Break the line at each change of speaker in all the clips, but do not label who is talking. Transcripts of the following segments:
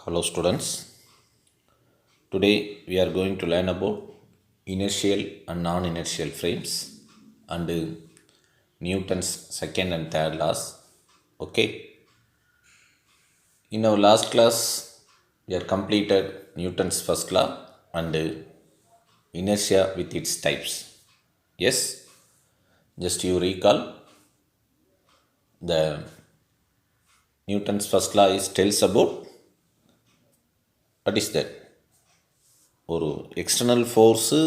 Hello students. Today we are going to learn about inertial and non-inertial frames and Newton's second and third laws. Okay. In our last class we have completed Newton's first law and inertia with its types. Yes. Just you recall the Newton's first law tells about what is that? ஒரு external force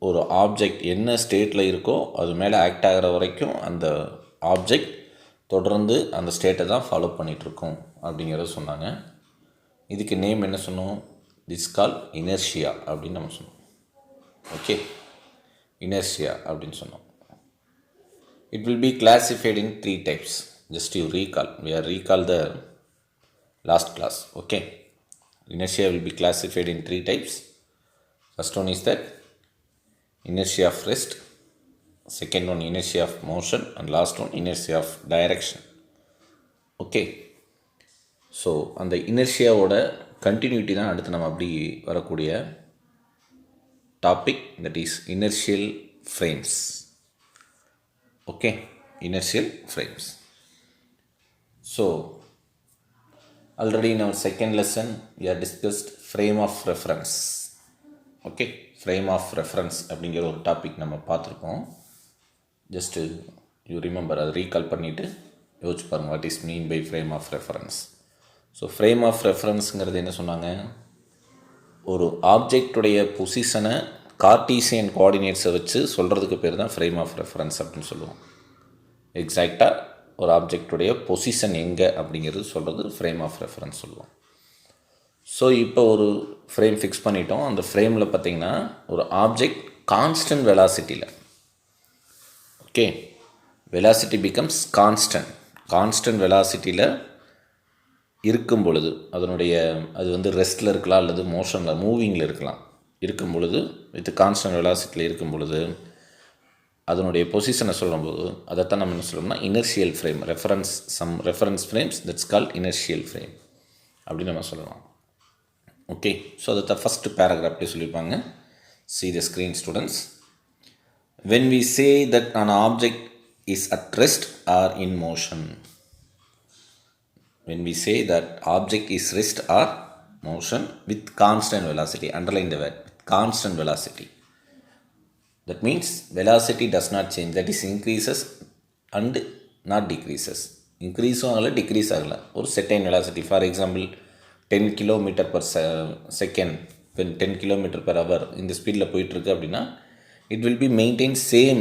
ஒரு object என்ன ஸ்டேட்டில் இருக்கோ அது மேலே act ஆகிற வரைக்கும் அந்த ஆப்ஜெக்ட் தொடர்ந்து அந்த ஸ்டேட்டை தான் ஃபாலோ பண்ணிகிட்ருக்கோம் அப்படிங்கிறத சொன்னாங்க. இதுக்கு நேம் என்ன சொன்னோம்? திஸ் கால் இனர்ஷியா அப்படின்னு நம்ம சொன்னோம். ஓகே, இனர்ஷியா அப்படின்னு சொன்னோம். It will B classified in 3 types. Just you recall the last class. Okay, inertia will be classified in 3 types. First one is that inertia of rest, second one inertia of motion, and last one inertia of direction. Okay, so அந்த இனர்ஷியாவோட continuity தான் அடுத்து நம்ம அப்படி வரக்கூடிய topic, that is inertial frames. Okay, inertial frames. So already in our second lesson we have discussed frame of reference. Okay, frame of reference அப்படிங்கிற ஒரு topic நம்ம பார்த்துருக்கோம். ஜஸ்ட்டு யூ ரிமெம்பர், அதை ரீகால் பண்ணிவிட்டு யோசிச்சு பாருங்கள் what is mean by frame of reference. So frame of ரெஃபரன்ஸுங்கிறது என்ன சொன்னாங்க? ஒரு ஆப்ஜெக்டுடைய பொசிஷனை கார்ட்டீசியன் கோஆர்டினேட்ஸை வச்சு சொல்கிறதுக்கு பேர் தான் ஃப்ரேம் ஆஃப் ரெஃபரன்ஸ் அப்படின்னு சொல்லுவோம். எக்ஸாக்டாக ஒரு ஆப்ஜெக்டுடைய பொசிஷன் எங்கே அப்படிங்கிறது சொல்கிறது ஃப்ரேம் ஆஃப் ரெஃபரன்ஸ் சொல்லுவோம். ஸோ இப்போ ஒரு ஃப்ரேம் ஃபிக்ஸ் பண்ணிட்டோம். அந்த ஃப்ரேமில் பார்த்திங்கன்னா ஒரு ஆப்ஜெக்ட் கான்ஸ்டன்ட் வெலாசிட்டியில், ஓகே, வெலாசிட்டி பிகம்ஸ் கான்ஸ்டன்ட் வெலாசிட்டியில் இருக்கும் பொழுது அது வந்து ரெஸ்ட்டில் இருக்கலாம் அல்லது மோஷனில் மூவிங்கில் இருக்கும் பொழுது வித் கான்ஸ்டன்ட் வெலாசிட்டியில் இருக்கும் பொழுது அதனுடைய பொசிஷனை சொல்லும்போது அதைத்தான் நம்ம என்ன சொல்லணும்னா inertial frame, reference frames, that's called inertial frame அப்படின்னு நம்ம சொல்லலாம். ஓகே, ஸோ அதை ஃபஸ்ட்டு பேராகிராஃப்லேயே சொல்லியிருப்பாங்க. see the screen students. When we say that an object is at rest or in motion, when we say that object is rest or motion with constant velocity, underline the word constant velocity, that means velocity does not change, that is increases and not decreases. இன்க்ரீஸும் ஆகலை, degrees ஆகலை, ஒரு செட்டைன் velocity. For example 10 km/s, 10 km/h இந்த ஸ்பீடில் போயிட்டுருக்கு அப்படின்னா it will be maintain same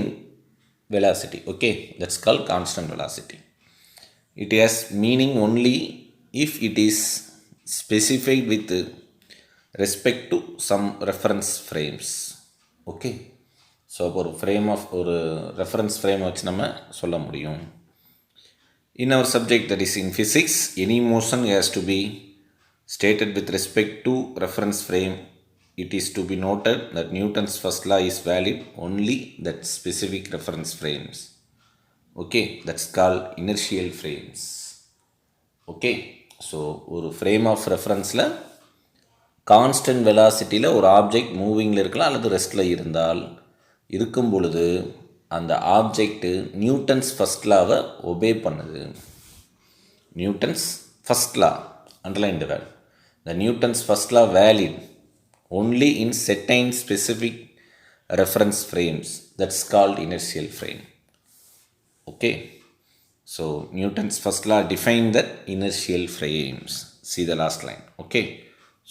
velocity. Okay, that's call constant velocity. It has meaning only if it is specified with respect to some reference frames. Okay, so ஒரு reference ஃப்ரேமை வச்சு நம்ம சொல்ல முடியும். In our subject, that is in physics, any motion has to be stated with respect to reference frame. It is to be noted that Newton's first law is valid only that specific reference frames. Okay, that's called inertial frames. Okay, so ஒரு frame of referenceல constant வெலாசிட்டியில் ஒரு object மூவிங்கில் இருக்கலாம் அல்லது ரெஸ்ட்டில் இருக்கும் பொழுது அந்த object Newton's first லாவை obey பண்ணுது. Newton's first law, underline the word. The Newton's first law valid only in certain specific reference frames. That's called inertial frame. Okay, so Newton's first law defined that inertial frames. See the last line. Okay,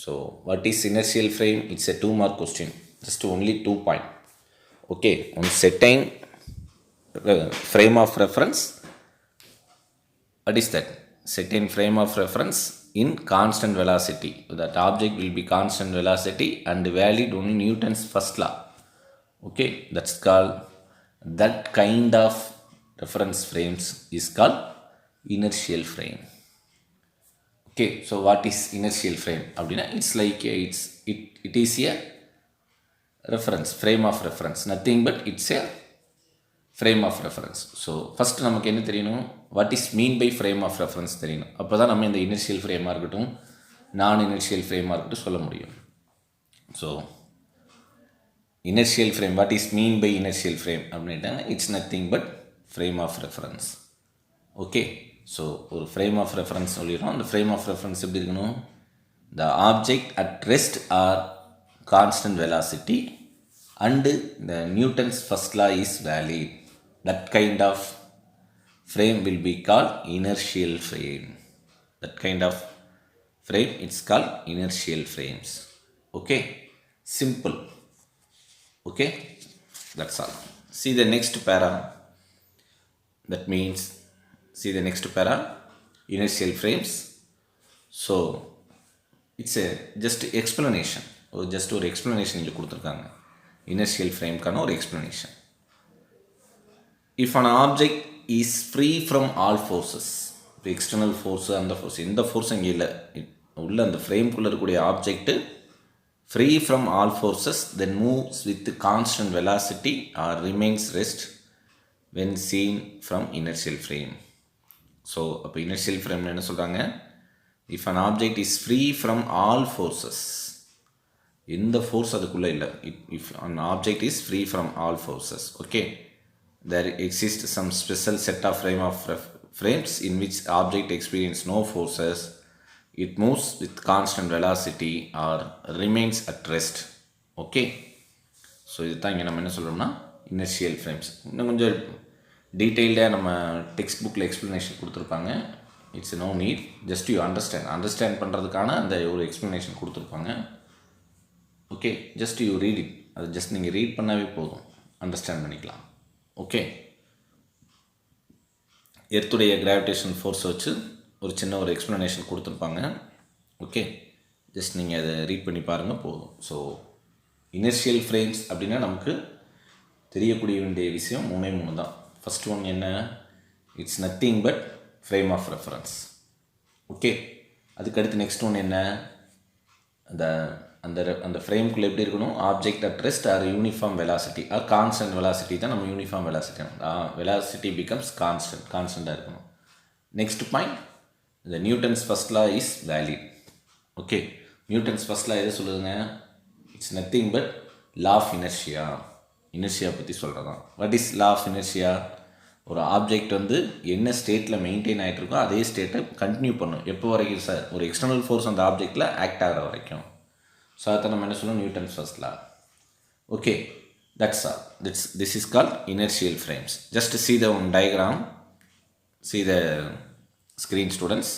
so what is inertial frame? It's a 2-mark question, just only 2 point. Okay, on certain frame of reference, what is that? Certain frame of reference in constant velocity. That object will be constant velocity and valid only Newton's first law. Okay, that's called, that kind of reference frames is called inertial frame. Okay, so what is inertial frame? It's like it is a reference, frame of reference, nothing but it's a frame of reference. So first நமக்கு என்ன தெரியணும்? What is mean by frame of reference தெரியணும். அப்போ தான் நம்ம இந்த inertial ஃப்ரேமாக இருக்கட்டும், நான் இனர்ஷியல் ஃப்ரேமாக இருக்கட்டும் சொல்ல முடியும். So inertial frame, what is mean by inertial frame அப்படின்ட்டாங்க, it's nothing but frame of reference. Okay, so ஒரு ஃப்ரேம் ஆஃப் ரெஃபரன்ஸ் சொல்லிடுறோம். அந்த ஃப்ரேம் ஆஃப் ரெஃபரன்ஸ் எப்படி இருக்கணும்? The object at rest or constant velocity and the Newton's first law is valid. That kind of frame will be called inertial frame. That kind of frame, it's called inertial frames. Okay, simple. Okay, that's all. See the next para. That means, see the next para, inertial frames. So it's a just explanation, or just ஒரு explanation இங்கே கொடுத்துருக்காங்க. Inertial frame கான ஒரு explanation. If an object is free from all forces, external force அந்த force, எந்த force அங்கே இல்லை, உள்ள அந்த ஃப்ரேம்குள்ளே இருக்கக்கூடிய object free from all forces, then moves with constant velocity or remains rest when seen from inertial frame. So அப்போ inertial frame என்ன சொல்கிறாங்க? If an object is free from all forces, எந்த ஃபோர்ஸ் அதுக்குள்ளே இல்லை, if an object is free from all forces, okay, there exists some special set of frames in which object experience no forces, it moves with constant velocity or remains at rest. Okay, so இதுதான் இங்கே நம்ம என்ன சொல்கிறோம்னா inertial frames. இன்னும் கொஞ்சம் டீட்டெயில்டாக நம்ம text புக்கில் எக்ஸ்ப்ளனேஷன் கொடுத்துருப்பாங்க. It's no need, just you understand பண்ணுறதுக்கான அந்த ஒரு எக்ஸ்ப்ளனேஷன் கொடுத்துருப்பாங்க. Okay, just you read it, அது ஜஸ்ட் நீங்கள் ரீட் பண்ணாவே போதும், அண்டர்ஸ்டாண்ட் பண்ணிக்கலாம். ஓகே, எர்த்துடைய கிராவிடேஷன் ஃபோர்ஸ் வச்சு ஒரு சின்ன ஒரு எக்ஸ்ப்ளனேஷன் கொடுத்துருப்பாங்க. ஓகே, ஜஸ்ட் நீங்கள் அதை ரீட் பண்ணி பாருங்கள் போதும். ஸோ இனர்ஷியல் ஃப்ரேம்ஸ் அப்படின்னா நமக்கு தெரியக்கூடிய வேண்டிய விஷயம் 3 தான். ஃபஸ்ட் ஒன் என்ன? It's nothing but frame of reference. Okay, அதுக்கடுத்து நெக்ஸ்ட் ஒன் என்ன? அந்த ஃப்ரேம்குள்ளே எப்படி இருக்கணும்? Object at rest or uniform velocity or constant velocity தான் நம்ம யூனிஃபார்ம் வெலாசிட்டி, வெலாசிட்டி பிகம்ஸ் கான்ஸ்டண்ட்டாக இருக்கணும். Next point, the Newton's first law is valid. Okay, Newton's first law எது சொல்லுதுங்க? It's nothing but law of inertia பற்றி சொல்கிறதான். What is law of inertia? ஒரு object வந்து என்ன ஸ்டேட்டில் மெயின்டைன் ஆகிட்டு இருக்கோ அதே ஸ்டேட்டை கண்டினியூ பண்ணும். எப்போ வரைக்கும் சார்? ஒரு எக்ஸ்டர்னல் ஃபோர்ஸ் அந்த ஆப்ஜெக்டில் ஆக்ட் ஆகிற வரைக்கும். ஸோ அதை நம்ம என்ன சொல்லணும்? Newton's first law. Okay, that's all. This is called inertial frames. Just see the one diagram, see the screen students.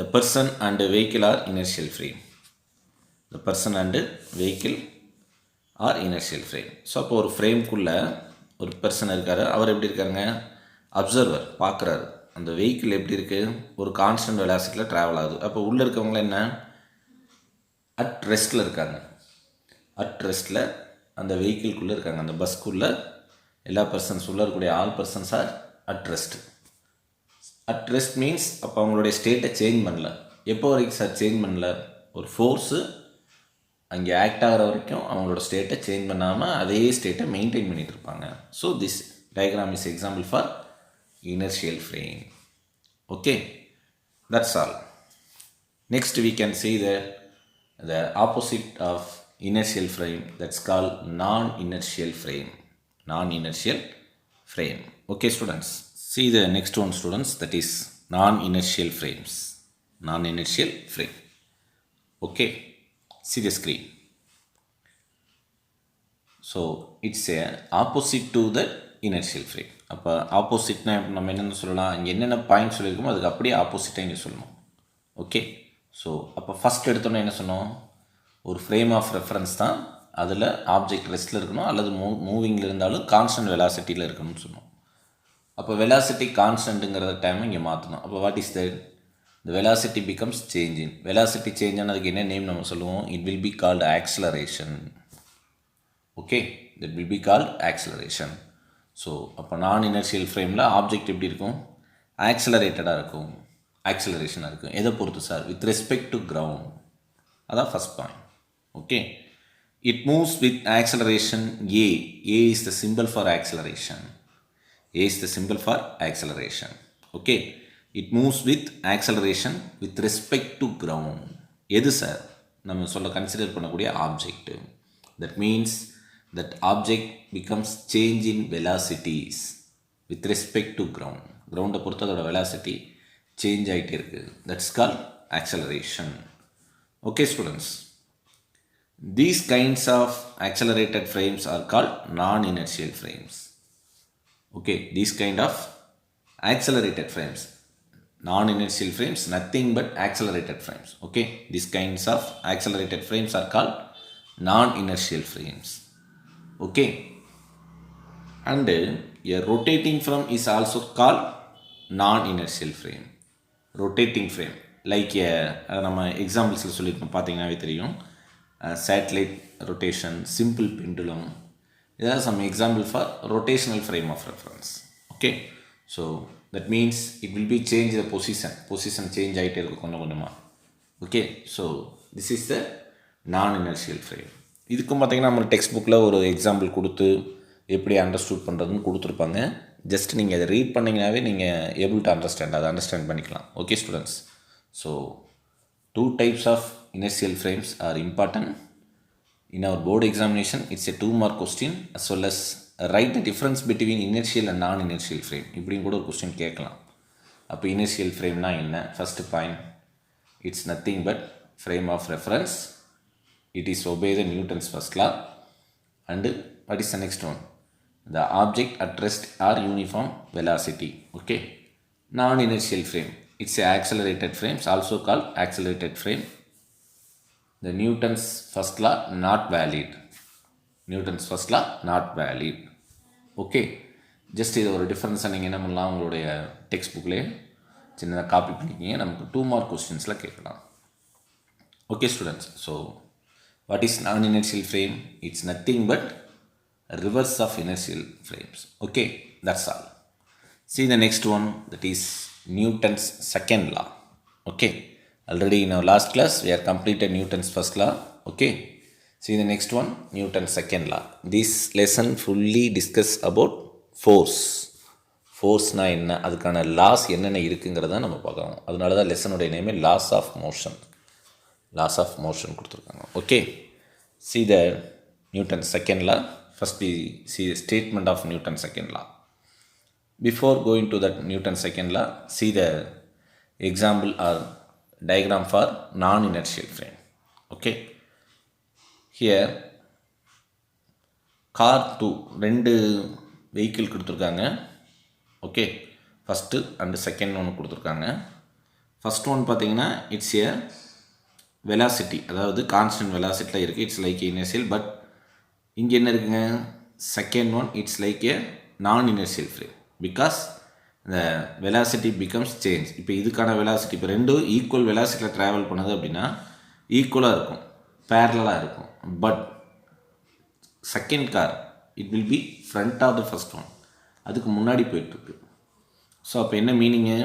The person and the vehicle are inertial frame. The person and vehicle are inertial frame. So அப்போ ஒரு ஃப்ரேம்குள்ளே ஒரு person இருக்கார். அவர் எப்படி இருக்காருங்க? Observer, பார்க்குறாரு. அந்த vehicle எப்படி இருக்குது? ஒரு கான்ஸ்டன்ட் வெலாசிட்டியில் ட்ராவல் ஆகுது. அப்போ உள்ளே இருக்கவங்கள என்ன? அட் ரெஸ்ட்டில் இருக்காங்க. அட் ரெஸ்ட்டில் அந்த வெஹிக்கிள்குள்ளே இருக்காங்க. அந்த பஸ்க்குள்ளே எல்லா பர்சன்ஸ் உள்ளே இருக்கக்கூடிய all persons R at rest. At rest means அப்போ அவங்களுடைய ஸ்டேட்டை சேஞ்ச் பண்ணல. எப்போ வரைக்கும் சார் சேஞ்ச் பண்ணல? ஒரு ஃபோர்ஸு அங்கே ஆக்ட் ஆகிற வரைக்கும் அவங்களோட ஸ்டேட்டை சேஞ்ச் பண்ணாமல் அதே ஸ்டேட்டை மெயின்டைன் பண்ணிகிட்டு இருப்பாங்க. So this diagram is example for inertial frame. Okay, that's all. Next we can see the opposite of inertial frame, that's called non-inertial frame. Non-inertial frame. Okay students, see the next one students, that is non-inertial frames. Non-inertial frame. Okay, see the screen. So it's a opposite to the inertial frame. அப்போ ஆப்போசிட்னா நம்ம என்னென்னு சொல்லலாம்? இங்கே என்னென்ன point சொல்லியிருக்கோமோ அதுக்கு அப்படியே ஆப்போசிட்டாக இங்கே சொல்லணும். ஓகே, ஸோ அப்போ ஃபஸ்ட் எடுத்தோன்னே என்ன சொன்னோம்? ஒரு ஃப்ரேம் ஆஃப் ரெஃபரன்ஸ் தான், அதில் ஆப்ஜெக்ட் ரெஸ்ட்டில் இருக்கணும் அல்லது மூவிங்கில் இருந்தாலும் கான்ஸ்டன்ட் வெலாசிட்டியில் இருக்கணும்னு சொன்னோம். அப்போ வெலாசிட்டி கான்ஸ்டன்ட்டுங்கிற டைம் இங்கே மாற்றணும். அப்போ what is that? The velocity becomes changing. Velocity change ஆனதுக்கு என்ன நேம் நம்ம சொல்லுவோம்? It will B called acceleration. Okay, that will B called acceleration. So அப்போ நான் இனர்ஷியல் ஃப்ரேமில் ஆப்ஜெக்ட் எப்படி இருக்கும்? ஆக்ஸலரேட்டடாக இருக்கும், ஆக்ஸலரேஷனாக இருக்கும். எதை பொறுத்து sir? With respect to ground. அதான் first point. Okay, it moves with acceleration A. A is the simple for acceleration. A is the symbol for acceleration. Okay, it moves with acceleration with respect to ground. எது sir நம்ம consider பண்ணக்கூடிய object. That means that object becomes change in velocities with respect to ground. கிரவுண்டை பொறுத்து அதோட velocity change ஆகிட்டே இருக்குது. That's call acceleration. Okay students, these kinds of accelerated frames are called non-inertial frames. Okay, these kind of accelerated frames, non-inertial frames, nothing but accelerated frames. Okay, these kinds of accelerated frames are called non-inertial frames. Okay, and a rotating frame is also called non-inertial frame. Rotating frame like நம்ம எக்ஸாம்பிள்ஸில் சொல்லியிருக்கோம், பார்த்தீங்கன்னாவே தெரியும். Satellite rotation, simple pendulum. These are some example for rotational frame of reference. Okay, so that means it will be change the position change ஆகிட்டே இருக்கும் கொஞ்சம் கொஞ்சமாக. Okay, so this is the non-inertial frame. இதுக்கும் பார்த்தீங்கன்னா நம்ம text புக்கில் ஒரு example கொடுத்து எப்படி அண்டர்ஸ்டூட் பண்ணுறதுன்னு கொடுத்துருப்பாங்க. ஜஸ்ட் நீங்கள் அதை ரீட் பண்ணிங்கனாவே நீங்கள் ஏபிள் டு அண்டர்ஸ்டாண்ட், அதை அண்டர்ஸ்டாண்ட் பண்ணிக்கலாம். Okay students, so 2 types of inertial frames are important. In our board examination, it's a 2-mark question, as well as write the difference between inertial and non-inertial frame. இப்படின்னு கூட ஒரு question கேட்கலாம். அப்போ inertial ஃப்ரேம்னா என்ன? First point, it's nothing but frame of reference. It is obey the Newton's first law. And what is the next one? The object at rest or uniform velocity. Okay, non-inertial frame, it's a accelerated frames, also called accelerated frame. The Newton's first law not valid. Newton's first law not valid. Okay, just இது ஒரு டிஃப்ரென்ஸை நீங்கள் என்ன பண்ணலாம், உங்களுடைய text புக்லேயே சின்னதாக copy பண்ணிக்கிங்க. நமக்கு 2-mark கொஸ்டின்ஸில் கேட்கலாம். Okay students, so what is non inertial frame? It's nothing but reverse of inertial frames. Okay, that's all. See the next one, that is Newton's second law. Okay, already in our last class we have completed Newton's first law. Okay, see the next one, Newton's second law. This lesson fully discuss about force. ஃபோர்ஸ்னால் என்ன, அதுக்கான laws என்னென்ன இருக்குங்கிறத நம்ம பார்க்கலாம். அதனால தான் லெசனுடைய நேமே laws of motion. Laws of motion கொடுத்துருக்காங்க. Okay, see the Newton's second law. First we see the statement of Newton's second law. Before going to that Newton's second law, see the example or diagram for non-inertial frame. Okay, here car 2, 2 vehicle கொடுத்துருக்காங்க. Okay, first and second ஒன்று கொடுத்துருக்காங்க. First one பார்த்தீங்கன்னா it's A velocity, அதாவது constant வெலாசிட்டியில் இருக்குது. It's like inertial. But இங்கே என்ன இருக்குங்க, second one it's like A non-inertial frame. Because இந்த வெலாசிட்டி பிகம்ஸ் சேஞ்ச். இப்போ இதுக்கான வெலாசிட்டி, இப்போ ரெண்டும் ஈக்குவல் வெலாசிட்டியில் ட்ராவல் பண்ணுது அப்படின்னா ஈக்குவலாக இருக்கும், பேரலாக இருக்கும். But second car it will be front of the first one, அதுக்கு முன்னாடி போயிட்டுருக்கு. ஸோ அப்போ என்ன மீனிங்கு,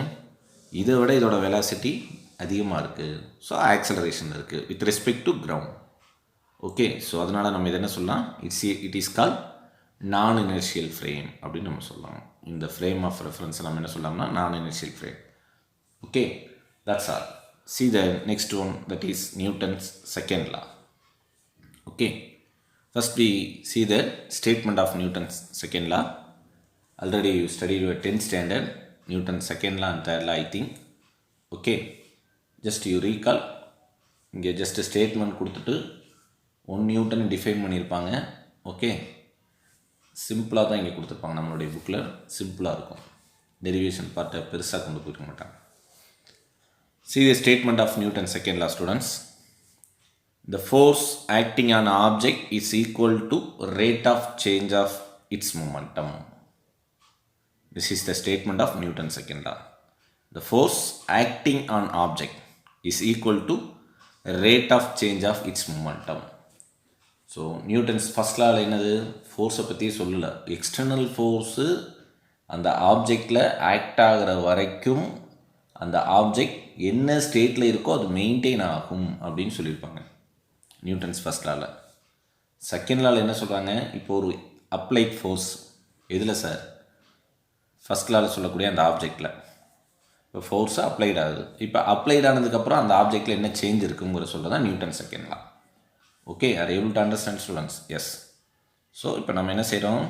இதை விட இதோட வெலாசிட்டி அதிகமாக இருக்குது. ஸோ ஆக்சலரேஷன் இருக்குது with respect to ground. Okay, so அதனால் நம்ம இதை என்ன சொல்லலாம், இட் இஸ் கால் நான் இனர்ஷியல் ஃப்ரேம் அப்படின்னு நம்ம சொல்லலாம். இந்த ஃப்ரேம் ஆஃப் ரெஃபரன்ஸை நம்ம என்ன சொல்லலாம்னா நான் inertial frame. Okay, that's all. See the next one, that is Newton's second law. Okay, first we see the statement of Newton's second law. Already you studied your 10th standard Newton's second law and third law, I think. Okay, just you recall, இங்கே just statement கொடுத்துட்டு 1 Newton define பண்ணியிருப்பாங்க. Okay, சிம்பிளாக தான் இங்கே கொடுத்துருப்பாங்க. நம்மளுடைய புக்கில் சிம்பிளாக இருக்கும், டெரிவேஷன் பார்ட்டை பெருசாக கொண்டு போயிருக்க மாட்டாங்க. See the statement of Newton's second law, students. The force acting on an object is equal to rate of change of its momentum. This is the statement of Newton's second law. The force acting on object is equal to rate of change of its momentum. So Newton's first லாவில் என்னது, ஃபோர்ஸை பற்றி சொல்லலை. External force அந்த ஆப்ஜெக்டில் act ஆகிற வரைக்கும் அந்த object என்ன ஸ்டேட்டில் இருக்கோ அது மெயின்டைன் ஆகும் அப்படின்னு சொல்லியிருப்பாங்க நியூட்டன்ஸ் ஃபஸ்ட் லாவில். செகண்ட் லாவில் என்ன சொல்கிறாங்க, இப்போ ஒரு அப்ளைட் ஃபோர்ஸ் எதில் சார், ஃபஸ்ட் லாவில் சொல்லக்கூடிய அந்த ஆப்ஜெக்டில். இப்போ ஃபோர்ஸு அப்ளைட் ஆகுது. இப்போ அப்ளைட் ஆனதுக்கப்புறம் அந்த ஆப்ஜெக்டில் என்ன சேஞ்ச் இருக்குங்கிற சொல்கிறது தான் Newton second law. Okay, are able to understand students? Yes. So இப்போ நம்ம என்ன செய்கிறோம்,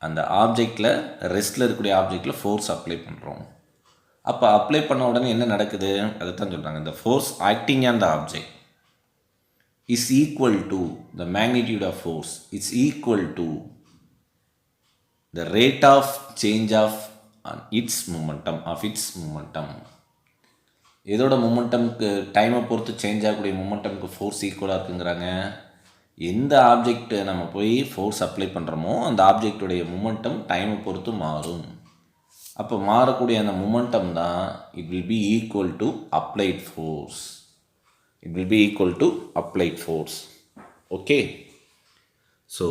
அந்த ஆப்ஜெக்டில் ரெஸ்ட்டில் இருக்கக்கூடிய ஆப்ஜெக்டில் ஃபோர்ஸ் அப்ளை பண்ணுறோம். அப்போ அப்ளை பண்ண உடனே என்ன நடக்குது, அதை தான் சொல்கிறாங்க, இந்த force acting on the object is equal to the magnitude of force it's equal to the rate of change of its momentum of its momentum. இதோட மூமெண்டம்க்கு டைமை பொறுத்து சேஞ்ச் ஆகக்கூடிய மூமெண்டம்க்கு ஃபோர்ஸ் ஈக்குவலாக இருக்குங்கிறாங்க. எந்த ஆப்ஜெக்ட் நம்ம போய் ஃபோர்ஸ் அப்ளை பண்ணுறோமோ அந்த ஆப்ஜெக்டுடைய மூமெண்டம் டைமை பொறுத்து மாறும். அப்போ மாறக்கூடிய அந்த மூமெண்டம் தான் it will be equal to applied force. It will be equal to applied force. Okay, so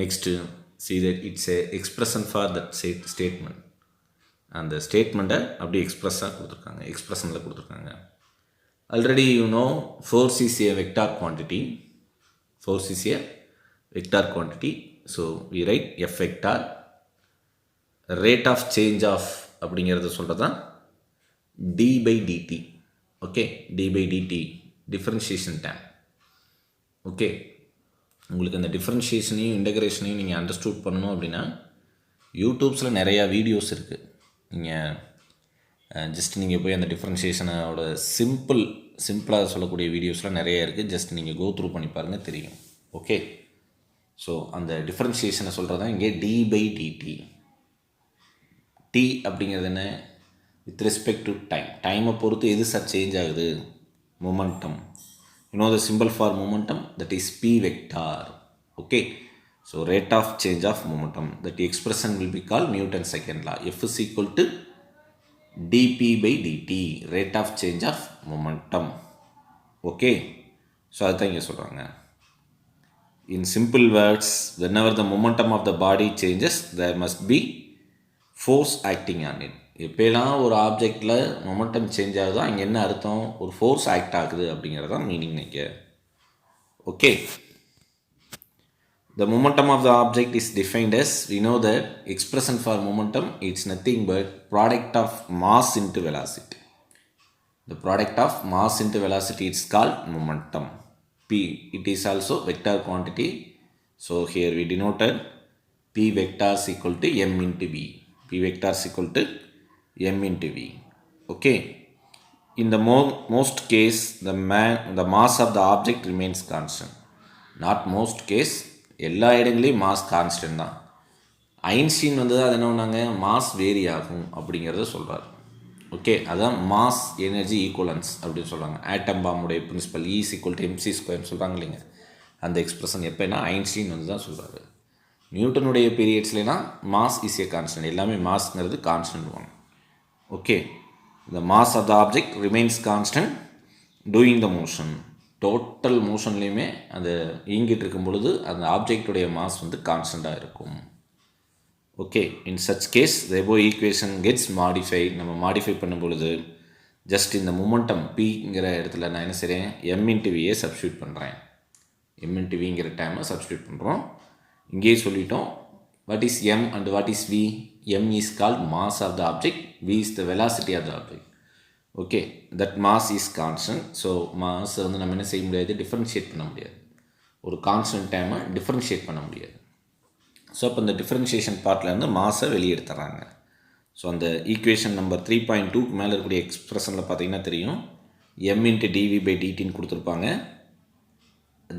next see that it's a expression for that statement. அந்த ஸ்டேட்மெண்ட்டை அப்படி எக்ஸ்ப்ரெஸ்ஸாக கொடுத்துருக்காங்க, எக்ஸ்ப்ரெஷனில் கொடுத்துருக்காங்க. Already you know force is a vector quantity. Force is a vector quantity. So we write F vector. Rate of change of அப்படிங்கிறத சொல்கிறது தான் d by dt. Okay, d by dt differentiation time. Okay, உங்களுக்கு அந்த டிஃப்ரென்ஷியேஷனையும் இன்டகிரேஷனையும் நீங்கள் understood பண்ணணும் அப்படின்னா யூடியூப்ஸில் நிறையா videos இருக்குது. நீங்கள் ஜஸ்ட் நீங்கள் போய் அந்த டிஃப்ரென்ஷியேஷனோட சிம்பிளாக சொல்லக்கூடிய வீடியோஸ்லாம் நிறையா இருக்குது. ஜஸ்ட் நீங்கள் கோ த்ரூ பண்ணி பாருங்கள், தெரியும். ஓகே, ஸோ அந்த டிஃப்ரென்ஷியேஷனை சொல்கிறது தான் இங்கே டி பை டிடி. டி அப்படிங்கிறது என்ன, வித் ரெஸ்பெக்ட் டு டைம். டைமை பொறுத்து எது சார் சேஞ்ச் ஆகுது, momentum. You know the simple for momentum, that is p vector. Okay, so rate of change of momentum, that expression will be call Newton second law. F is equal to dp by dt, rate of change of momentum. Okay, so அதுதான் இங்கே சொல்கிறாங்க. இன் simple words, whenever the momentum of the body changes, there must be force acting on it. எப்போலாம் ஒரு ஆப்ஜெக்டில் momentum change ஆகுதோ அங்கே என்ன அர்த்தம், ஒரு ஃபோர்ஸ் ஆக்ட் ஆகுது அப்படிங்கிறது தான் மீனிங் நீங்கள். Okay, the momentum of the object is defined as, we know that expression for momentum it's nothing but product of mass into velocity. The product of mass into velocity is called momentum. P, it is also vector quantity. So here we denoted P vector is equal to m into v. P vector is equal to m into v. Okay, in the most case the mass of the object remains constant. Not most case, எல்லா இடங்களையும் mass constant தான். Einstein வந்து அது என்ன பண்ணாங்க, mass vary ஆகும் அப்படிங்கிறத சொல்கிறார். ஓகே, அதுதான் மாஸ் எனர்ஜி ஈக்குவலன்ஸ் அப்படின்னு சொல்கிறாங்க. ஆட்டம் பாம்புடைய principal E is equal to mc ஸ்கொயர்னு சொல்கிறாங்க இல்லைங்க, அந்த எக்ஸ்பிரஷன் எப்போனா ஐன்ஸ்டீன் வந்து தான் சொல்கிறாரு. நியூட்டனுடைய பீரியட்ஸ்லாம் மாஸ் இஸ் ஏ கான்ஸ்டன்ட், எல்லாமே மாஸ்ங்கிறது constant one. Okay, the mass of the object remains constant during the motion. Total மோஷன்லேயுமே அந்த இயங்கிட்டு இருக்கும் பொழுது அந்த ஆப்ஜெக்டுடைய மாஸ் வந்து கான்ஸ்டண்ட்டாக இருக்கும். Okay, in such case the above equation gets modified. நம்ம மாடிஃபை பண்ணும் பொழுது ஜஸ்ட் இந்த மொமெண்டம் பிங்கிற இடத்துல நான் என்ன செய்கிறேன், எம் இன்ட்டு வியை சப்ஸ்டியூட் பண்ணுறேன். எம் இன்ட்டு விங்கிற டைமை சப்ஸ்டியூட் பண்ணுறோம். இங்கேயே சொல்லிட்டோம், what is m and what is v. M is called mass of the object, v is the velocity of the object. Okay, that mass is constant. So mass வந்து நம்ம என்ன செய்ய முடியாது, டிஃப்ரென்ஷியேட் பண்ண முடியாது. ஒரு கான்ஸ்டன்ட் டைமை டிஃப்ரென்ஷியேட் பண்ண முடியாது. ஸோ அப்போ இந்த டிஃப்ரென்ஷியேஷன் பார்ட்டில் இருந்து மாஸை வெளியெடுத்துறாங்க. ஸோ அந்த ஈக்குவேஷன் நம்பர் 3.2க்கு மேலே இருக்கக்கூடிய எக்ஸ்பிரஷனில் பார்த்தீங்கன்னா தெரியும், எம் இன்ட்டு டிவி பை டிடின்னு கொடுத்துருப்பாங்க.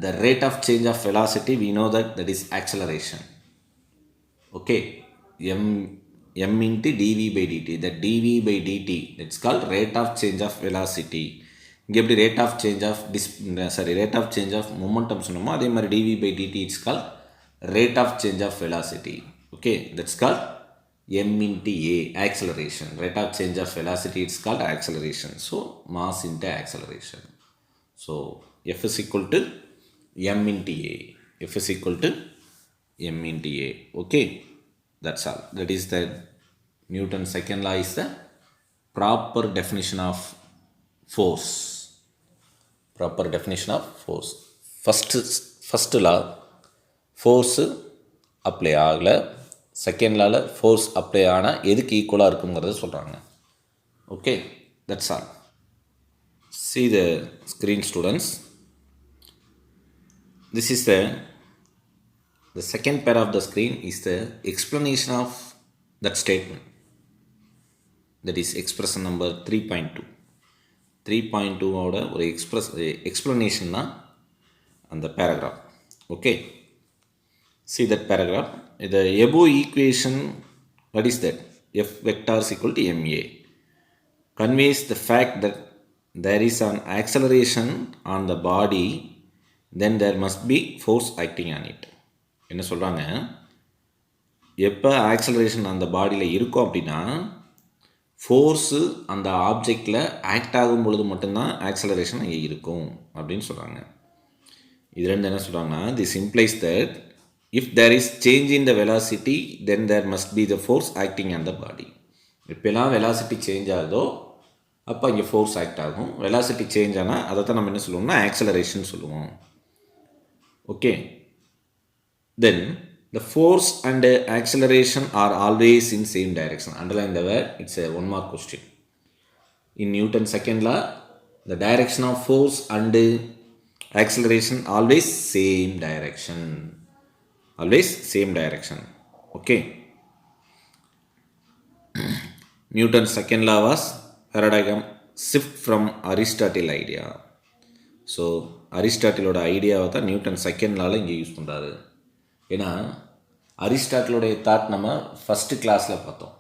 The rate of change of velocity v no that is acceleration. Okay, m into dv by dt, that dv by dt, it's called rate of change of velocity. இங்கே எப்படி rate of change of momentum சொன்னோமோ அதே மாதிரி dv by dt it's called rate of change of velocity. Okay, that's called m into a, acceleration. Rate of change of velocity it's called acceleration. So mass into acceleration. So F is equal to m into a. F is equal to m into a. Okay, that's all. That is the Newton's second law is the proper definition of force. Proper definition of force. First law, force apply ஆகலை. Second லாவில் force apply ஆனால் எதுக்கு ஈக்குவலாக இருக்குங்கிறத சொல்கிறாங்க. Okay, that's all. See the screen, students. This is the second pair of the screen is the explanation of that statement. That is expression number 3.2. 3.2 ஓட ஒரு explanation தான் அந்த paragraph. Okay. See that paragraph. The above equation, what is that? F vector is equal to ma. Conveys the fact that there is an acceleration on the body, then there must be force acting on it. என்ன சொல்கிறாங்க, எப்போ acceleration அந்த பாடியில் இருக்கும் அப்படின்னா force அந்த ஆப்ஜெக்டில் act ஆகும் பொழுது மட்டும்தான் ஆக்சலரேஷன் அங்கே இருக்கும் அப்படின்னு சொல்கிறாங்க. இது ரெண்டு என்ன சொல்கிறாங்கன்னா, this implies that if there is change in the velocity then there must be the force acting on the body. இப்போலாம் வெலாசிட்டி சேஞ்ச் ஆகுதோ அப்போ இங்கே ஃபோர்ஸ் ஆக்ட் ஆகும். வெலாசிட்டி சேஞ்ச் ஆனால் அதை தான் நம்ம என்ன சொல்லுவோம்னா ஆக்சலரேஷன் சொல்லுவோம். Okay, then the force and acceleration are always in same direction. Underline the word, it's a one mark question. In Newton's second law, the direction of force and acceleration always same direction. Always same direction. Okay. Newton's second law was paradigm shift from Aristotle idea. So அரிஸ்டாட்டிலோட ஐடியாவை தான் Newton second லாவில் இங்கே use பண்ணுறாரு. ஏன்னா அரிஸ்டாட்டிலோடைய thought நம்ம first கிளாஸில் பார்த்தோம்.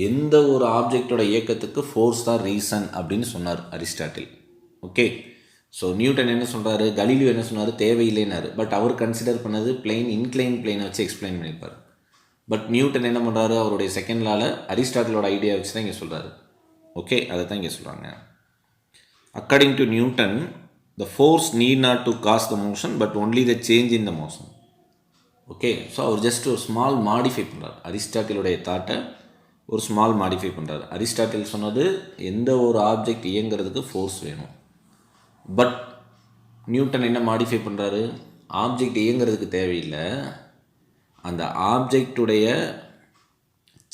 எந்த ஒரு ஆப்ஜெக்டோட இயக்கத்துக்கு ஃபோர்ஸ் தான் ரீசன் அப்படின்னு சொன்னார் அரிஸ்டாட்டில். ஓகே, ஸோ நியூட்டன் என்ன சொல்கிறாரு, கலீலியோ என்ன சொன்னார், தேவையில்லைனாரு. பட் அவர் கன்சிடர் பண்ணது பிளெயின் இன்க்ளைன் பிளெயினை வச்சு எக்ஸ்பிளைன் பண்ணியிருப்பார். பட் நியூட்டன் என்ன பண்ணுறாரு, அவருடைய செகண்ட் லாவில் அரிஸ்டாட்டிலோட ஐடியா வச்சு தான் இங்கே சொல்கிறாரு. ஓகே, அதை தான் இங்கே சொல்கிறாங்க. According to Newton, the force need not to cause the motion but only the change in the motion. Okay, so அவர் ஜஸ்ட் ஒரு ஸ்மால் மாடிஃபை பண்ணுறார். அரிஸ்டாட்டிலுடைய தாட்டை ஒரு ஸ்மால் மாடிஃபை பண்ணுறாரு. அரிஸ்டாட்டில் சொன்னது எந்த ஒரு ஆப்ஜெக்ட் இயங்கிறதுக்கு ஃபோர்ஸ் வேணும். பட் நியூட்டன் என்ன மாடிஃபை பண்ணுறாரு, ஆப்ஜெக்ட் இயங்கிறதுக்கு தேவையில்லை, அந்த ஆப்ஜெக்டுடைய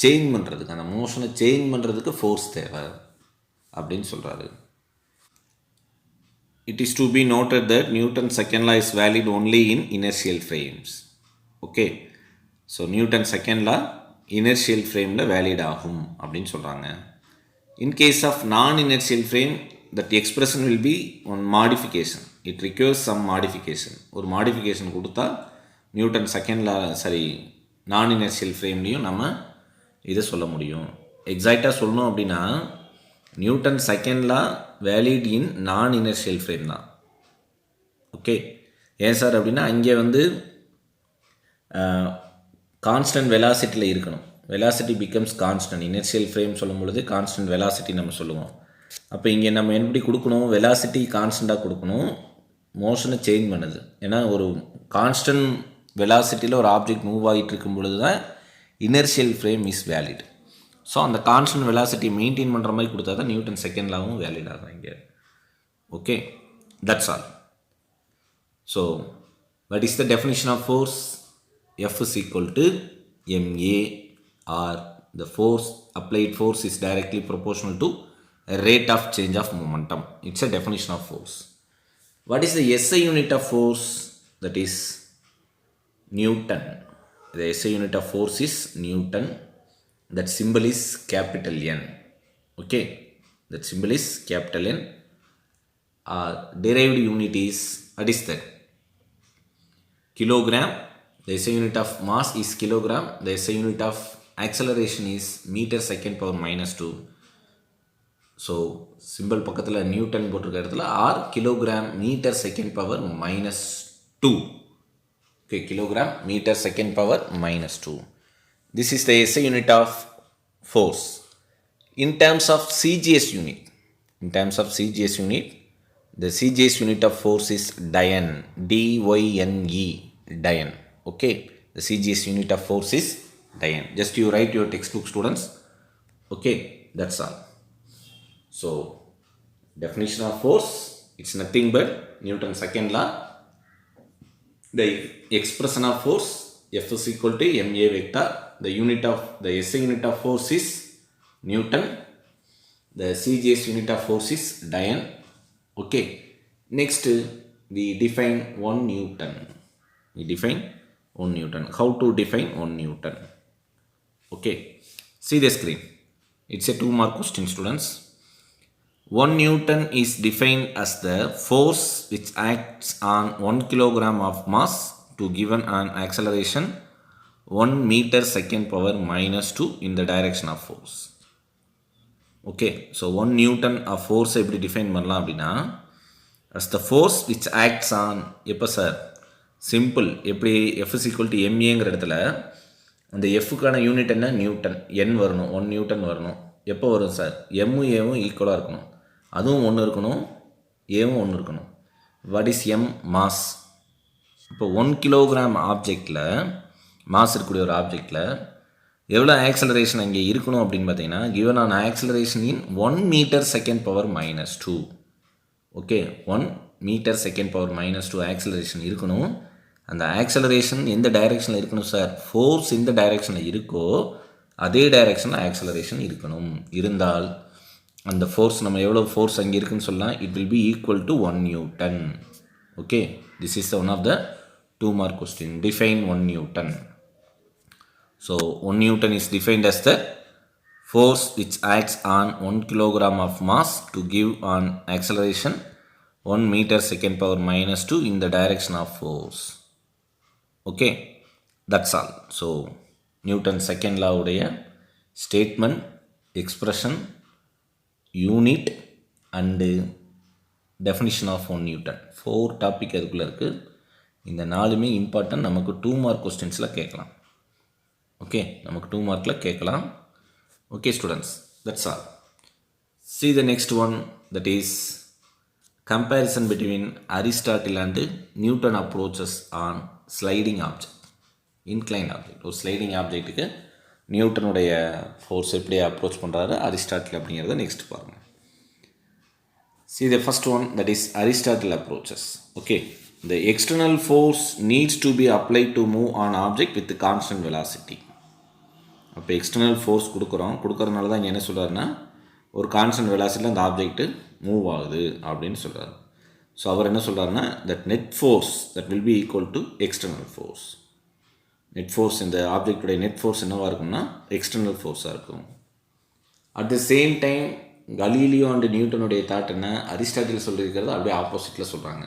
சேஞ்ச் பண்ணுறதுக்கு, அந்த மோஷனை சேஞ்ச் பண்ணுறதுக்கு ஃபோர்ஸ் தேவை அப்படின்னு சொல்கிறாரு. It is to be noted that Newton's second law is valid only in inertial frames. Okay, so Newton's second law inertial frameல valid ஆகும் அப்படின்னு சொல்கிறாங்க. In case of non-inertial frame, that expression will be one modification. It requires some modification. ஒரு modification கொடுத்தா Newton second law non inertial ஃப்ரேம்லேயும் நம்ம இதை சொல்ல முடியும். எக்ஸாக்டாக சொல்லணும் அப்படின்னா Newton second law valid in non inertial frame தான். ஓகே, ஏன் சார் அப்படின்னா அங்கே கான்ஸ்டன்ட் வெலாசிட்டியில் இருக்கணும். Velocity becomes constant. Inertial frame சொல்லும் பொழுது கான்ஸ்டன்ட் வெலாசிட்டி நம்ம சொல்லுவோம். அப்போ இங்கே நம்ம எப்படி கொடுக்கணும், வெலாசிட்டி கான்ஸ்டண்ட்டாக கொடுக்கணும், மோஷனை சேஞ்ச் பண்ணுது. ஏன்னா ஒரு கான்ஸ்டன்ட் வெலாசிட்டியில் ஒரு ஆப்ஜெக்ட் மூவ் ஆகிட்டு இருக்கும் பொழுது தான் inertial frame is valid. So அந்த கான்ஸ்டன்ட் வெலாசிட்டி மெயின்டைன் பண்ணுற மாதிரி கொடுத்தா தான் நியூட்டன் செகண்ட் லாவும் வேலிட் ஆகும் இங்கே. Okay, that's all. So what is the definition of force? F is equal to ma, or the force, applied force is directly proportional to a rate of change of momentum. It's a definition of force. What is the SI unit of force? That is Newton. The SI unit of force is Newton. That symbol is capital N. Okay, that symbol is capital N. Derived unit is, what is that? Kilogram. The SI unit of mass is kilogram. The SI unit of acceleration is meter second power minus 2. So symbol பக்கத்தில் Newton போட்டிருக்க இடத்துல or kilogram metre second power minus 2. Okay, kilogram meter second power minus 2. This is the SI unit of force. In terms of CGS unit, the CGS unit of force is Dyne. D-Y-N-E, Dyne. Okay, the CGS unit of force is Dyne. Just you write your textbook, students. Okay, that's all. So definition of force, it's nothing but Newton's second law. The expression of force, F is equal to ma vector. The SI unit of force is Newton. The CGS unit of force is Dian. Okay. Next, we define 1 Newton. We define 1 Newton. How to define 1 Newton? Okay. See the screen. It's a 2-mark question, students. 1 Newton is defined as the force which acts on 1 kilogram of mass to given an acceleration 1 meter second power minus 2 in the direction of force. Okay, so 1 Newton of force எப்படி define பண்ணலாம் அப்படின்னா as the force which acts on எப்போ sir simple எப்படி F is equal to MAங்கிற இடத்துல அந்த Fக்கான unit என்ன Newton N வரணும் 1 Newton வரணும் எப்போ வரும் சார் எம்மும் ஏவும் ஈக்குவலாக இருக்கணும் அதுவும் ஒன்று இருக்கணும் ஏவும் ஒன்று இருக்கணும் வாட் இஸ் எம் மாஸ் இப்போ 1 கிலோகிராம் ஆப்ஜெக்டில் மாஸ் இருக்கக்கூடிய ஒரு ஆப்ஜெக்டில் எவ்வளோ ஆக்சலரேஷன் அங்கே இருக்கணும் அப்படின்னு பார்த்தீங்கன்னா given an acceleration in 1 metre second power minus 2 okay 1 metre second power minus 2 acceleration இருக்கணும் அந்த ஆக்சலரேஷன் எந்த டைரெக்ஷனில் இருக்கணும் சார் ஃபோர்ஸ் எந்த டைரெக்ஷனில் இருக்கோ அதே டைரெக்ஷனில் ஆக்சலரேஷன் இருக்கணும் இருந்தால் அந்த ஃபோர்ஸ் நம்ம எவ்வளோ ஃபோர்ஸ் அங்கே இருக்குன்னு சொல்லலாம் it will be equal to 1 Newton okay this is one of the 2-mark question. Define 1 Newton. So 1 Newton is defined as the force which acts on 1 kilogram of mass to give an acceleration 1 meter second power minus 2 in the direction of force. Okay, that's all. So Newton's second law உடைய statement, expression, unit and definition of 1 Newton 4 topic அதுக்குள்ளே இருக்குது இந்த 4மே important நமக்கு 2-mark கொஸ்டின்ஸில் கேட்கலாம் okay நமக்கு 2 மார்க்கில் கேட்கலாம் okay students that's all see the next one that is comparison between Aristotle and Newton approaches on sliding object inclined object ஒரு ஸ்லைடிங் ஆப்ஜெக்ட்டுக்கு நியூட்டனுடைய ஃபோர்ஸ் எப்படி அப்ரோச் பண்ணுறாரு அரிஸ்டாட்டில் அப்படிங்கிறத நெக்ஸ்ட் பாருங்கள் see the first one that is Aristotle approaches okay the external force needs to be applied to move an object with constant velocity அப்போ external force கொடுக்குறதுனால தான் இங்கே என்ன சொல்கிறாருன்னா ஒரு கான்ஸ்டன்ட் வெலாசிட்டியில் அந்த ஆப்ஜெக்ட்டு மூவ் ஆகுது அப்படின்னு சொல்கிறார் ஸோ அவர் என்ன சொல்கிறாருன்னா that net force that will be equal to external force net force இந்த ஆப்ஜெக்டுடைய நெட் ஃபோர்ஸ் என்னவாக இருக்கும்னா எக்ஸ்டர்னல் ஃபோர்ஸாக இருக்கும் at the same time Galileo and நியூட்டனுடைய தாட் என்ன அரிஸ்டாட்டில் சொல்லியிருக்கிறது அப்படியே ஆப்போசிட்டில் சொல்கிறாங்க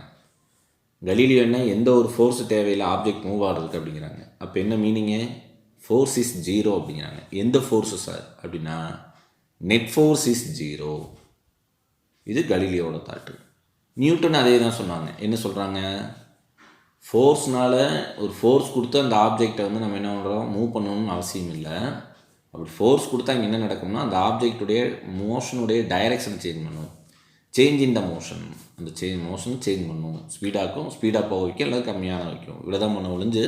கலீலியோ என்ன எந்த ஒரு ஃபோர்ஸ் தேவையில்லை ஆப்ஜெக்ட் மூவ் ஆகிறதுக்கு அப்படிங்கிறாங்க அப்போ என்ன மீனிங்கு ஃபோர்ஸ் இஸ் ஜீரோ அப்படிங்கிறாங்க எந்த ஃபோர்ஸு சார் அப்படின்னா நெட் ஃபோர்ஸ் இஸ் ஜீரோ இது கலீலியோட தாட்டு நியூட்டன் அதே தான் சொன்னாங்க என்ன சொல்கிறாங்க ஃபோர்ஸ்னால் ஒரு ஃபோர்ஸ் கொடுத்து அந்த ஆப்ஜெக்டை வந்து நம்ம என்ன பண்ணுறோம் மூவ் பண்ணணும்னு அவசியம் இல்லை அப்படி ஃபோர்ஸ் கொடுத்தா இங்கே என்ன நடக்கும்னா அந்த ஆப்ஜெக்டுடைய மோஷனுடைய டைரெக்ஷன் சேஞ்ச் பண்ணும் சேஞ்ச் இன் த மோஷன் அந்த மோஷன் சேஞ்ச் பண்ணும் ஸ்பீடாக போக வைக்கும் அல்லது கம்மியான வைக்கும் இவ்வளோ தான் பண்ண ஒழிஞ்சு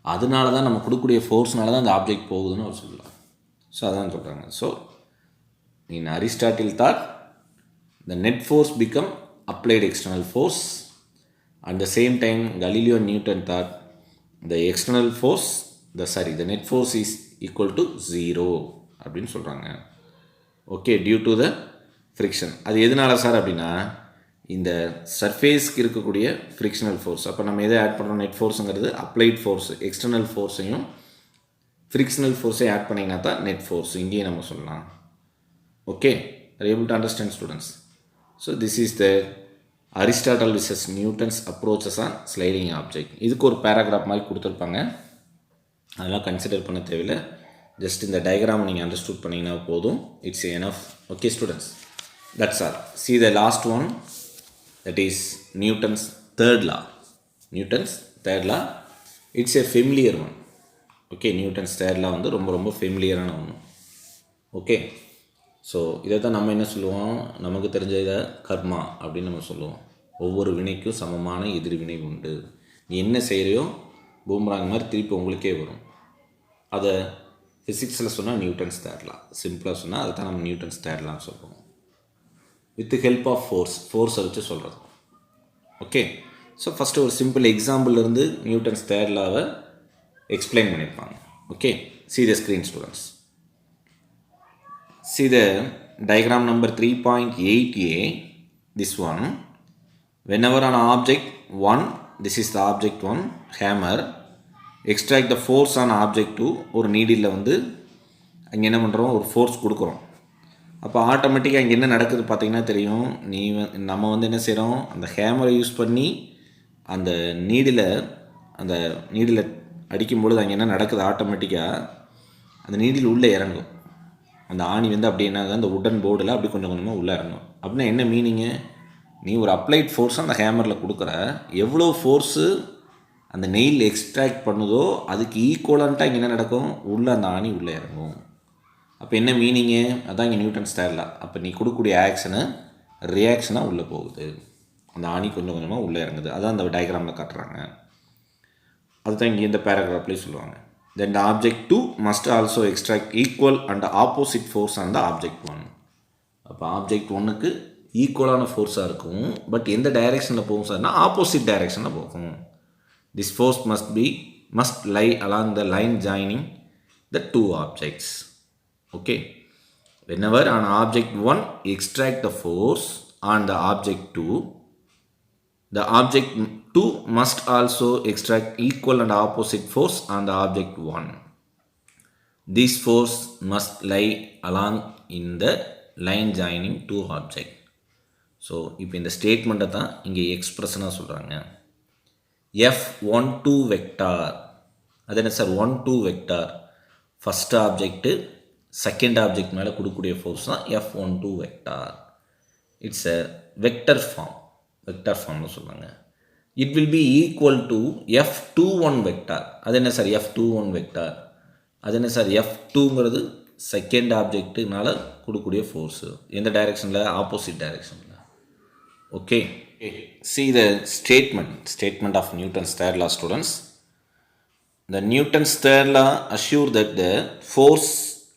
அதனால தான் நம்ம கொடுக்கக்கூடிய ஃபோர்ஸ்னால தான் அந்த ஆப்ஜெக்ட் போகுதுன்னு அவர் சொல்லலாம் ஸோ அதான் சொல்கிறாங்க so in Aristotle thought the net force become applied external force at the same time Galileo and Newton thought the external force the net force is equal to 0 அப்படின்னு சொல்கிறாங்க okay due to the friction அது எதனால sir அப்படின்னா இந்த சர்ஃபேஸ்க்கு இருக்கக்கூடிய frictional force அப்போ நம்ம எதை ஆட் பண்ணுறோம் நெட் ஃபோர்ஸுங்கிறது அப்ளைட் ஃபோர்ஸ் எக்ஸ்டர்னல் ஃபோர்ஸையும் ஃப்ரிக்ஷனல் ஃபோர்ஸையும் ஆட் பண்ணிங்கன்னா தான் நெட் ஃபோர்ஸ் இங்கேயே நம்ம சொல்லலாம் okay are able to understand students so this is the Aristotle versus Newton's approaches on sliding object இதுக்கு ஒரு பேராகிராஃப் மாதிரி கொடுத்துருப்பாங்க அதெல்லாம் கன்சிடர் பண்ண தேவையில்லை ஜஸ்ட் இந்த டயக்ராம் நீங்கள் அண்டர்ஸ்டூட் பண்ணிங்கன்னா போதும் it's enough okay students that's all see the last one that is Newton's third law it's a familiar one okay Newton's third law வந்து ரொம்ப ரொம்ப ஃபெமிலியரான ஒன்று ஓகே ஸோ இதை தான் நம்ம என்ன சொல்லுவோம் நமக்கு தெரிஞ்ச இதை கர்மா அப்படின்னு நம்ம சொல்லுவோம் ஒவ்வொரு வினைக்கும் சமமான எதிர்வினை உண்டு நீ என்ன செய்கிறையோ பூம்ராங் மாதிரி திருப்பி உங்களுக்கே வரும் அதை ஃபிசிக்ஸில் சொன்னால் நியூட்டன்ஸ் third law சிம்பிளாக சொன்னால் அதை தான் நம்ம நியூட்டன்ஸ் third law சொல்லுவோம் வித் ஹெல்ப் ஆஃப் ஃபோர்ஸை வச்சு சொல்கிறது ஓகே ஸோ ஃபஸ்ட்டு ஒரு சிம்பிள் எக்ஸாம்பிள்லேருந்து நியூட்டன்ஸ் third lawவை எக்ஸ்பிளைன் பண்ணியிருப்பாங்க okay see the screen students see the diagram number 3.8a, this one, whenever an object 1, this is the object 1, hammer, extract the force on object 2, ஒரு needle வந்து அங்கே என்ன பண்ணுறோம், ஒரு force கொடுக்குறோம். அப்போ ஆட்டோமேட்டிக்காக இங்கே என்ன நடக்குது பார்த்தீங்கன்னா தெரியும். நம்ம வந்து என்ன செய்கிறோம், அந்த ஹேமரை யூஸ் பண்ணி அந்த நீடில் அடிக்கும்பொழுது அங்கே என்ன நடக்குது, ஆட்டோமேட்டிக்காக அந்த நீடில் உள்ளே இறங்கும். அந்த ஆணி வந்து அப்படி என்ன அந்த உடன் போர்டில் அப்படி கொஞ்சம் கொஞ்சமாக உள்ளே இறங்கும். அப்படின்னா என்ன மீனிங்கு, நீ ஒரு அப்ளைட் ஃபோர்ஸ் அந்த ஹேமரில் கொடுக்குற, எவ்வளோ ஃபோர்ஸு அந்த நெயில் எக்ஸ்ட்ராக்ட் பண்ணுதோ அதுக்கு ஈக்குவலண்ட்டாக இங்கே என்ன நடக்கும், உள்ளே அந்த ஆணி உள்ளே இறங்கும். அப்போ என்ன மீனிங்கு, அதான் இங்கே நியூட்டன்ஸ் தேர்ல. அப்போ நீ கொடுக்கக்கூடிய ஆக்ஷனு ரியாக்ஷனாக உள்ளே போகுது, அந்த ஆணி கொஞ்சம் கொஞ்சமாக உள்ளே இறங்குது. அதான் அந்த டயக்ராமில் காட்டுறாங்க. அதுதான் இங்கே இந்த பேராகிராஃப்லேயே சொல்லுவாங்க. Then the object 2 must also extract equal and opposite force on the object 1. அப்போ ஆப்ஜெக்ட் 1க்கு ஈக்குவலான ஃபோர்ஸாக இருக்கும், பட் எந்த டைரெக்ஷனில் போகும் சார்னா ஆப்போசிட் டைரெக்ஷனில் போகும். This force must lie along the line joining the two objects. Okay. Whenever an object 1 extract the force on the object 2, the object 2 must also extract equal and opposite force on the object 1. This force must lie along in the line joining two objects. So இப்போ இந்த ஸ்டேட்மெண்ட்டை தான் இங்கே எக்ஸ்ப்ரெஷனாக சொல்கிறாங்க. F12 vector, அது என்ன sir, 1-2 vector, first object second object மேலே கொடுக்கக்கூடிய ஃபோர்ஸ் தான் F12 vector. It's a vector ஃபார்ம்னு சொல்கிறாங்க. It will be equal to F21 vector. அது என்ன சார் F21 வெக்டார், அது என்ன சார், F2ங்கிறது செகண்ட் ஆப்ஜெக்ட்டுனால கொடுக்கக்கூடிய ஃபோர்ஸு, எந்த டைரெக்ஷனில், ஆப்போசிட் டைரெக்ஷனில். Okay, see the statement of Newton's third law, students. The Newton's third law assure that the force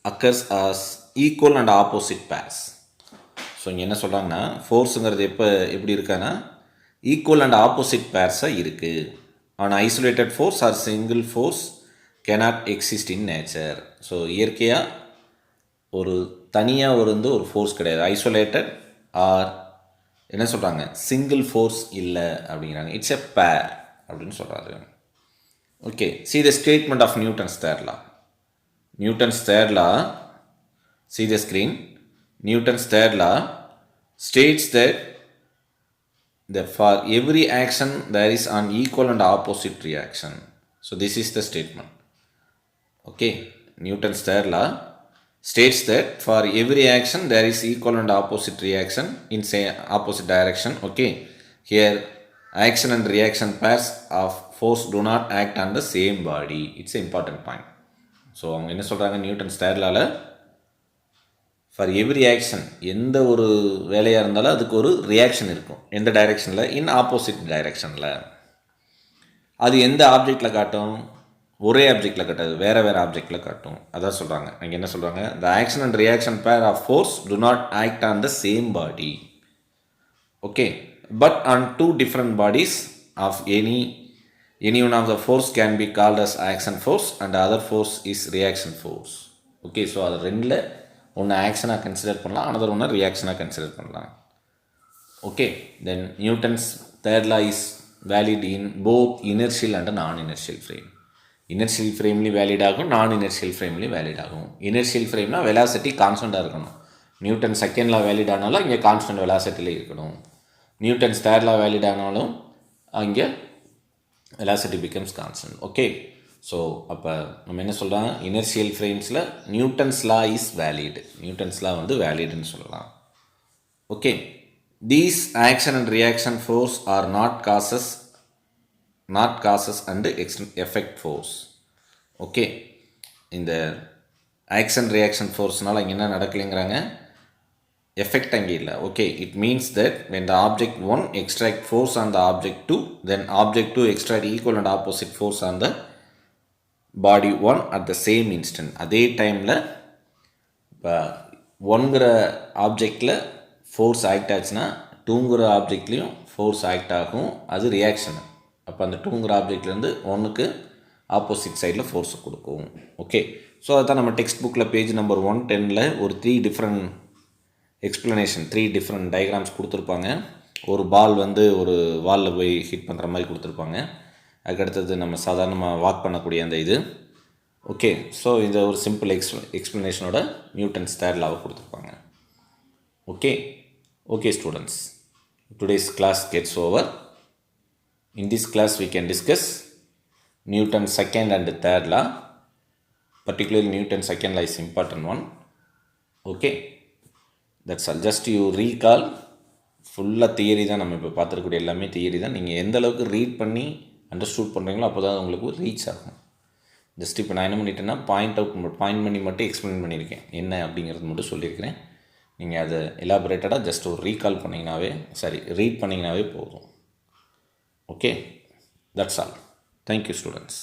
occurs as equal and opposite pairs. So இங்கே என்ன சொல்கிறாங்கன்னா, ஃபோர்ஸுங்கிறது எப்படி இருக்கான்னா ஈக்குவல் அண்ட் ஆப்போசிட் பேர்ஸாக இருக்குது. ஆனால் isolated fours are single force cannot exist in nature. So இயற்கையாக ஒரு தனியாக ஒரு ஃபோர்ஸ் கிடையாது, ஐசோலேட்டட் ஆர் என்ன சொல்கிறாங்க, சிங்கிள் ஃபோர்ஸ் இல்லை அப்படிங்கிறாங்க. இட்ஸ் எ பேர் அப்படின்னு சொல்கிறாரு. Okay, see the statement of Newton's third law. Newton's third law, see the screen. Newton's third law states that for every action there is an equal and opposite reaction. So this is the statement. Okay, Newton's third law states that for every action there is equal and opposite reaction in opposite direction. Okay, here action and reaction pairs of force do not act on the same body. It's an important point. ஸோ அவங்க என்ன சொல்கிறாங்க, Newton's third லால for every action, எந்த ஒரு வேலையாக இருந்தாலும் அதுக்கு ஒரு ரியாக்ஷன் இருக்கும். எந்த டைரெக்ஷனில், இன் ஆப்போசிட் டைரெக்ஷனில். அது எந்த ஆப்ஜெக்டில் காட்டும், ஒரே ஆப்ஜெக்டில் காட்டாது, வேறு ஆப்ஜெக்டில் காட்டும். அதான் சொல்கிறாங்க. அங்கே என்ன சொல்கிறாங்க, the action and reaction pair of force do not act on the same body. Okay, but on two different bodies ஆஃப் any one of the force can be called as action force and the other force is reaction force. Okay, so அது ரெண்டில் ஒன்று ஆக்ஷனாக consider பண்ணலாம், another ஒன்று ரியாக்ஷனாக consider பண்ணலாம். Okay, then Newton's third law is valid in both inertial and நான் inertial frame. Inertial ஃப்ரேம்லேயும் valid ஆகும், நான் inertial ஃப்ரேம்லேயும் valid ஆகும். இனர்ஷியல் ஃப்ரேம்னா வெலாசிட்டி கான்ஸ்டண்ட்டாக இருக்கணும். நியூட்டன் செகண்ட் லா வேலிட் ஆனாலும் இங்கே கான்ஸ்டன்ட் வெலாசிட்டியில் இருக்கணும். நியூட்டன்ஸ் தேர்ட் லா வேலிட் ஆனாலும் அங்கே velocity becomes constant. Okay, so அப்போ நம்ம என்ன சொல்கிறோம், இனர்ஷியல் ஃப்ரேம்ஸில் Newton's law is valid, Newton's law வந்து வேலிடுன்னு சொல்லலாம். Okay, these action and reaction force are not causes and effect force. Okay, இந்த ஆக்ஷன் ரியாக்ஷன் ஃபோர்ஸ்னால் இங்கே என்ன நடக்கலைங்கிறாங்க, effect அங்கே இல்லை. Okay, it means that when the object 1 extract force on the object 2, then object 2 extract equal and opposite force on the body 1 at the same instant. அதே டைமில் இப்போ 1ங்கிற ஆப்ஜெக்டில் ஃபோர்ஸ் ஆக்ட் ஆச்சுன்னா 2ங்கிற ஆப்ஜெக்ட்லேயும் ஃபோர்ஸ் ஆக்ட் ஆகும், அது reaction. அப்போ அந்த 2ங்கிற ஆப்ஜெக்ட்லேருந்து 1க்கு opposite சைடில் ஃபோர்ஸை கொடுக்கும். ஓகே, ஸோ அதுதான் நம்ம டெக்ஸ்ட் புக்கில் பேஜ் நம்பர் 110ல் ஒரு 3 டிஃப்ரெண்ட் எக்ஸ்ப்ளனேஷன் 3 டிஃப்ரெண்ட் டயக்ராம்ஸ் கொடுத்துருப்பாங்க. ஒரு பால் வந்து ஒரு வாலில் போய் ஹிட் பண்ணுற மாதிரி கொடுத்துருப்பாங்க. அதுக்கடுத்தது நம்ம சாதாரணமாக வாக் பண்ணக்கூடிய அந்த இது. ஓகே, ஸோ இந்த ஒரு சிம்பிள் எக்ஸ்ப்ளனேஷனோட நியூட்டன்ஸ் தேர்ட் லாவை கொடுத்துருப்பாங்க. Okay students, today's class gets over. In this class we can discuss Newton's second and third law. Particularly Newton's second law is important one. Okay, that's all. Just you recall. ஃபுல்லாக theory தான், நம்ம இப்போ பார்த்துருக்கூடிய எல்லாமே theory தான். நீங்கள் எந்த அளவுக்கு read பண்ணி அண்டர்ஸ்டூட் பண்ணுறீங்களோ அப்போ தான் உங்களுக்கு ரீச் ஆகும். ஜஸ்ட் இப்போ நான் என்ன பண்ணிட்டேன்னா பாயிண்ட் பண்ணி மட்டும் எக்ஸ்பிளைன் பண்ணியிருக்கேன், என்ன அப்படிங்கிறது மட்டும் சொல்லியிருக்கிறேன். நீங்கள் அதை எலாபரேட்டடாக ஜஸ்ட் ஒரு ரீகால் பண்ணிங்கனாவே, ரீட் பண்ணிங்கனாவே போதும். Okay, that's all. Thank you, students.